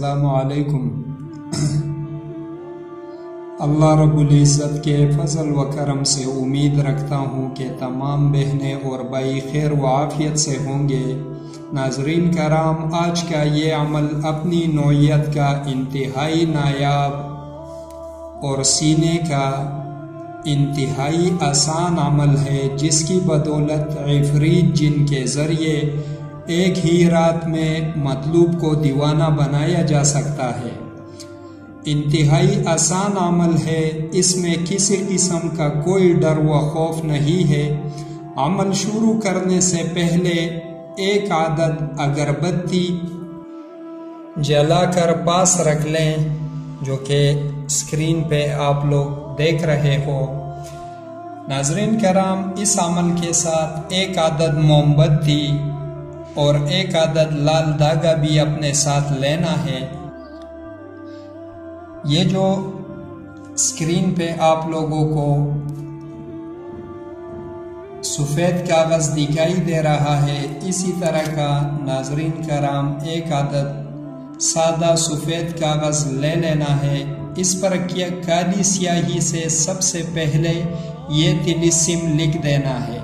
السلام علیکم۔ اللہ رب العزت کے فضل و کرم سے امید رکھتا ہوں کہ تمام بہنیں اور بھائی خیر و عافیت سے ہوں گے۔ ناظرین کرام، آج کا یہ عمل اپنی نوعیت کا انتہائی نایاب اور سینے کا انتہائی آسان عمل ہے، جس کی بدولت عفریت جن کے ذریعے ایک ہی رات میں مطلوب کو دیوانہ بنایا جا سکتا ہے۔ انتہائی آسان عمل ہے، اس میں کسی قسم کا کوئی ڈر و خوف نہیں ہے۔ عمل شروع کرنے سے پہلے ایک عدد اگربتی جلا کر پاس رکھ لیں، جو کہ اسکرین پہ آپ لوگ دیکھ رہے ہو۔ ناظرین کرام، اس عمل کے ساتھ ایک عدد موم بتی اور ایک عدد لال دھاگا بھی اپنے ساتھ لینا ہے۔ یہ جو اسکرین پہ آپ لوگوں کو سفید کاغذ دکھائی دے رہا ہے، اسی طرح کا ناظرین کرام ایک عدد سادہ سفید کاغذ لے لینا ہے۔ اس پر کالی سیاہی سے سب سے پہلے یہ طلسم لکھ دینا ہے۔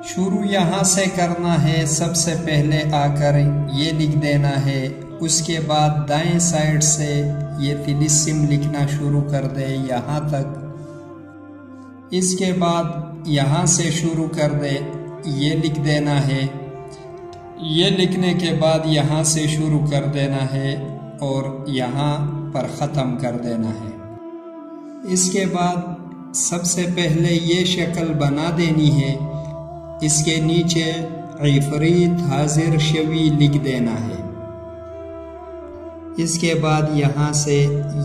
شروع یہاں سے کرنا ہے، سب سے پہلے آ کر یہ لکھ دینا ہے، اس کے بعد دائیں سائیڈ سے یہ طلسم لکھنا شروع کر دے یہاں تک۔ اس کے بعد یہاں سے شروع کر دے، یہ لکھ دینا ہے۔ یہ لکھنے کے بعد یہاں سے شروع کر دینا ہے اور یہاں پر ختم کر دینا ہے۔ اس کے بعد سب سے پہلے یہ شکل بنا دینی ہے، اس کے نیچے عفریت حاضر شوی لکھ دینا ہے۔ اس کے بعد یہاں سے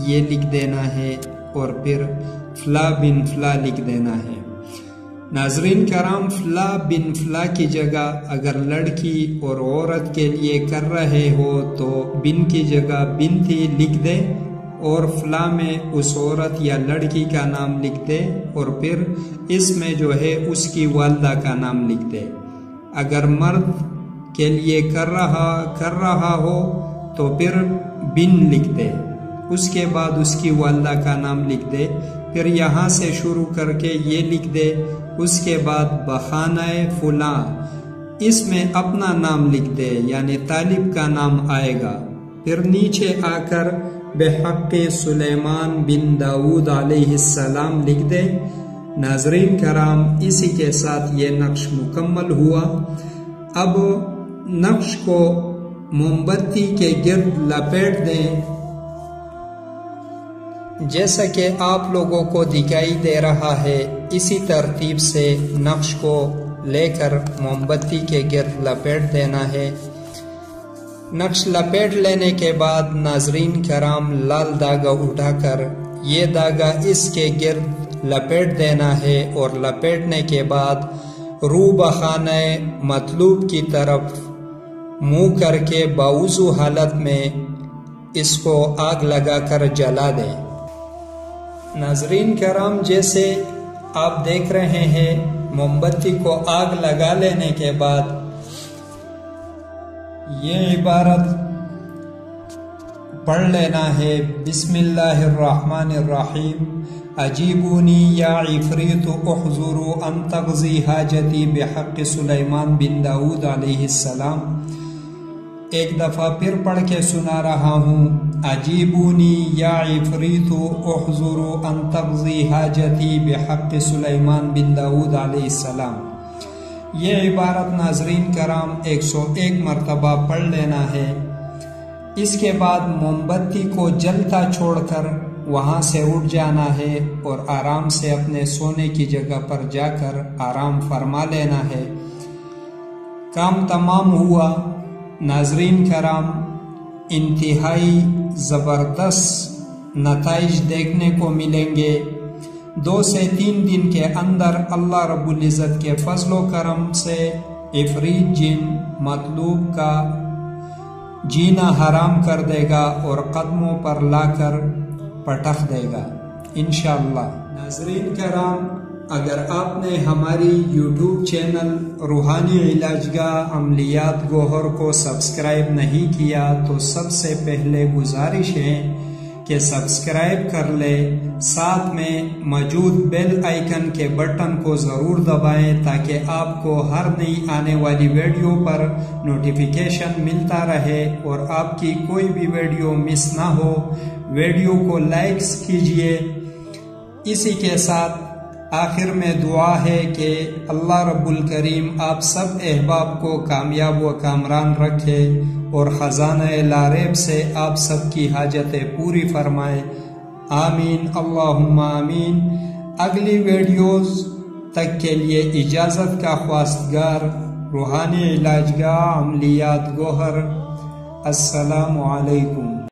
یہ لکھ دینا ہے اور پھر فلا بن فلا لکھ دینا ہے۔ ناظرین کرام، فلا بن فلا کی جگہ اگر لڑکی اور عورت کے لیے کر رہے ہو تو بن کی جگہ بنتی لکھ دے اور فلا میں اس عورت یا لڑکی کا نام لکھ دے اور پھر اس میں جو ہے اس کی والدہ کا نام لکھ دے۔ اگر مرد کے لیے کر رہا ہو تو پھر بن لکھ دے، اس کے بعد اس کی والدہ کا نام لکھ دے، پھر یہاں سے شروع کر کے یہ لکھ دے، اس کے بعد بخانہ فلاں، اس میں اپنا نام لکھ دے، یعنی طالب کا نام آئے گا۔ پھر نیچے آ کر بحق سلیمان بن داؤد علیہ السلام لکھ دے۔ ناظرین کرام، اسی کے ساتھ یہ نقش مکمل ہوا۔ اب نقش کو موم بتی کے گرد لپیٹ دیں، جیسا کہ آپ لوگوں کو دکھائی دے رہا ہے۔ اسی ترتیب سے نقش کو لے کر موم بتی کے گرد لپیٹ دینا ہے۔ نقش لپیٹ لینے کے بعد ناظرین کرام، لال دھاگا اٹھا کر یہ دھاگا اس کے گرد لپیٹ دینا ہے اور لپیٹنے کے بعد رو بخانہ مطلوب کی طرف منہ کر کے باوضو حالت میں اس کو آگ لگا کر جلا دیں۔ ناظرین کرام، جیسے آپ دیکھ رہے ہیں، موم بتی کو آگ لگا لینے کے بعد یہ عبارت پڑھ لینا ہے، بسم اللہ الرحمن الرحیم، عجیبونی یا عفریت احضر ان تقضی حاجتی بحق سلیمان بن داؤد علیہ السلام۔ ایک دفعہ پھر پڑھ کے سنا رہا ہوں، عجیبونی یا عفریت احضر ان تقضی حاجتی بحق سلیمان بن داؤد علیہ السلام۔ یہ عبارت ناظرین کرام 101 مرتبہ پڑھ لینا ہے۔ اس کے بعد موم بتی کو جلتا چھوڑ کر وہاں سے اٹھ جانا ہے اور آرام سے اپنے سونے کی جگہ پر جا کر آرام فرما لینا ہے۔ کام تمام ہوا۔ ناظرین کرام، انتہائی زبردست نتائج دیکھنے کو ملیں گے۔ 2 سے 3 دن کے اندر اللہ رب العزت کے فضل و کرم سے عفریت جن مطلوب کا جینا حرام کر دے گا اور قدموں پر لا کر پٹخ دے گا انشاءاللہ۔ ناظرین کرام، اگر آپ نے ہماری یوٹیوب چینل روحانی علاجگاہ عملیات گوہر کو سبسکرائب نہیں کیا تو سب سے پہلے گزارش ہے کہ سبسکرائب کر لے، ساتھ میں موجود بیل آئیکن کے بٹن کو ضرور دبائیں تاکہ آپ کو ہر نئی آنے والی ویڈیو پر نوٹیفیکیشن ملتا رہے اور آپ کی کوئی بھی ویڈیو مس نہ ہو۔ ویڈیو کو لائکس کیجئے۔ اسی کے ساتھ آخر میں دعا ہے کہ اللہ رب الکریم آپ سب احباب کو کامیاب و کامران رکھے اور خزانہ لا ریب سے آپ سب کی حاجتیں پوری فرمائے، آمین اللہم آمین۔ اگلی ویڈیوز تک کے لیے اجازت کا خواستگار روحانی علاجگاہ عملیات گوہر۔ السلام علیکم۔